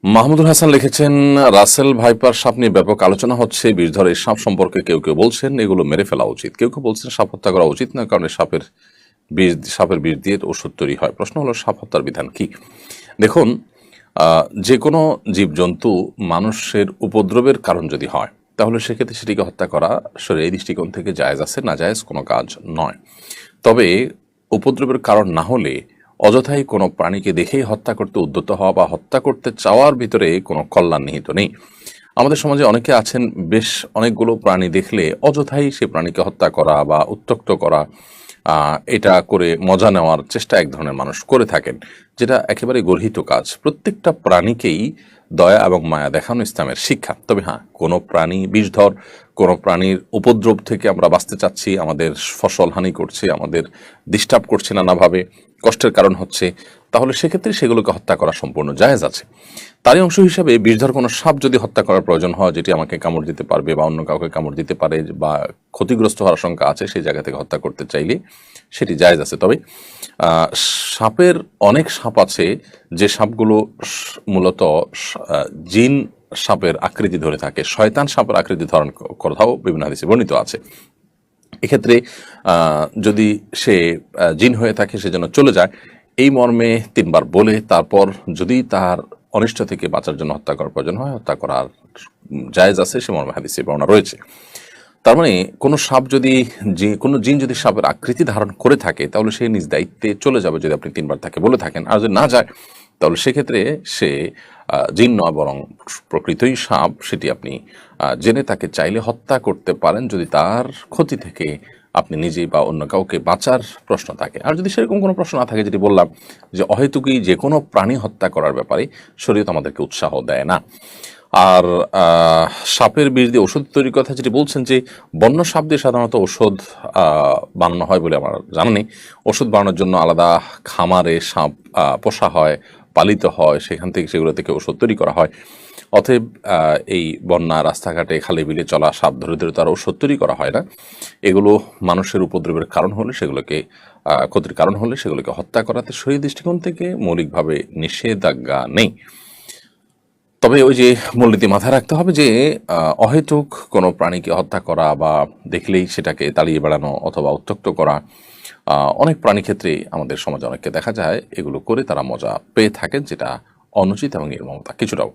মাহমুদুল হাসান লিখেছেন, Russell viper সাপ নিয়ে ব্যাপক আলোচনা হচ্ছে। বিষধর এই সাপ সম্পর্কে কেউ কেউ বলছেন এগুলো মেরে ফেলা উচিত, কেউ কেউ বলছেন সাপ হত্যা করা উচিত না, কারণ সাপের বিষ দিয়ে ওষুধ তৈরি হয়। প্রশ্ন হলো, সাপ হত্যার বিধান কি? দেখুন, যে কোনো জীবজন্তু মানুষের উপদ্রবের কারণ যদি হয়, তাহলে সেক্ষেত্রে সেটিকে হত্যা করা শরীয়ী দৃষ্টিকোণ থেকে জায়েজ আছে, না জায়েজ কোনো কাজ নয়। তবে উপদ্রবের কারণ না হলে অযথাই কোনো প্রাণীকে দেখেই হত্যা করতে উদ্যত হওয়া বা হত্যা করতে চাওয়ার ভিতরে কোনো কল্যাণ নিহিত নেই। আমাদের সমাজে অনেকে আছেন, বেশ অনেকগুলো প্রাণী দেখলে অযথাই সে প্রাণীকে হত্যা করা বা উত্ত্যক্ত করা, এটা করে মজা নেওয়ার চেষ্টা এক ধরনের মানুষ করে থাকেন, যেটা একেবারে গর্হিত কাজ। প্রত্যেকটা প্রাণীকেই দয়া এবং মায়া দেখানো ইসলামের শিক্ষা। তবে হ্যাঁ, কোনো প্রাণী বিষধর, কোনো প্রাণীর উপদ্রব থেকে আমরা বাঁচতে চাচ্ছি, আমাদের ফসল হানি করছে, আমাদের ডিস্টার্ব করছে, নানাভাবে কষ্টের কারণ হচ্ছে, তাহলে সেক্ষেত্রে সেগুলোকে হত্যা করা সম্পূর্ণ জায়েজ আছে। তারই অংশ হিসাবে বিষধর কোনো সাপ যদি হত্যা করার প্রয়োজন হয়, যেটি আমাকে কামড় দিতে পারবে বা অন্য কাউকে কামড় দিতে পারে বা ক্ষতিগ্রস্ত হওয়ার আশঙ্কা আছে, সেই জায়গা থেকে হত্যা করতে চাইলে সেটি জায়েজ আছে। তবে সাপের অনেক সাপ আছে যে সাপগুলো মূলত জিন সাপের আকৃতি ধরে থাকে, শয়তান সাপের আকৃতি ধারণ কথাও বিভিন্ন হাদিসে বর্ণিত আছে। এক্ষেত্রে যদি সে জিন হয়ে থাকে, সে যেন চলে যায়, এই মর্মে 3 বার বলে তারপর যদি তার অনিষ্ট থেকে বাঁচার জন্য হত্যা করার প্রয়োজন হয়, হত্যা করার জায়েজ আছে, সে মর্মে হাদিসে বর্ণনা রয়েছে। তার মানে কোনো সাপ যদি, কোনো জিন যদি সাপের আকৃতি ধারণ করে থাকে, তাহলে সে নিজ দায়িত্বে চলে যাবে যদি আপনি 3 বার তাকে বলে থাকেন। আর যদি না যায়, তাহলে সেক্ষেত্রে সে জিন নয় বরং প্রকৃতই সাপ, সেটি আপনি জেনে তাকে চাইলে হত্যা করতে পারেন, যদি তার ক্ষতি থেকে আপনি নিজেই বা অন্য কাউকে বাঁচার প্রশ্ন থাকে। আর যদি সেরকম কোনো প্রশ্ন না থাকে, যেটি বললাম যে অহেতুকই যে কোনো প্রাণী হত্যা করার ব্যাপারে শরীয়ত আমাদেরকে উৎসাহ দেয় না। আর সাপের বিষ দিয়ে ওষুধ তৈরির কথা যেটি বলছেন, যে বন্য সাপ দিয়ে সাধারণত ওষুধ বানানো হয় বলে আমার জানা নেই। ওষুধ বানানোর জন্য আলাদা খামারে সাপ পোষা হয়, পালিত হয়, সেখান থেকে সেগুলো থেকে ওষুধ তৈরি করা হয়। অতএব এই বন্যা, রাস্তাঘাটে, খালে বিলে চলা সাপ ধরে ধরে তার ওষুধ তৈরি করা হয় না। এগুলো মানুষের উপদ্রবের কারণ হলে, সেগুলোকে ক্ষতির কারণ হলে সেগুলোকে হত্যা করাতে শরীর দৃষ্টিকোণ থেকে মৌলিকভাবে নিষেধাজ্ঞা নেই। তবে ওই যে মূলনীতি মাথায় রাখতে হবে যে অহেতুক কোনো প্রাণীকে হত্যা করা বা দেখলেই সেটাকে তাড়িয়ে বেড়ানো অথবা উত্ত্যক্ত করা, অনেক প্রাণী ক্ষেত্রে আমাদের সমাজে অনেককে দেখা যায় এগুলো করে তারা মজা পেয়ে থাকেন, যেটা অনুচিত এবং নির্মমতা কিছুটাও।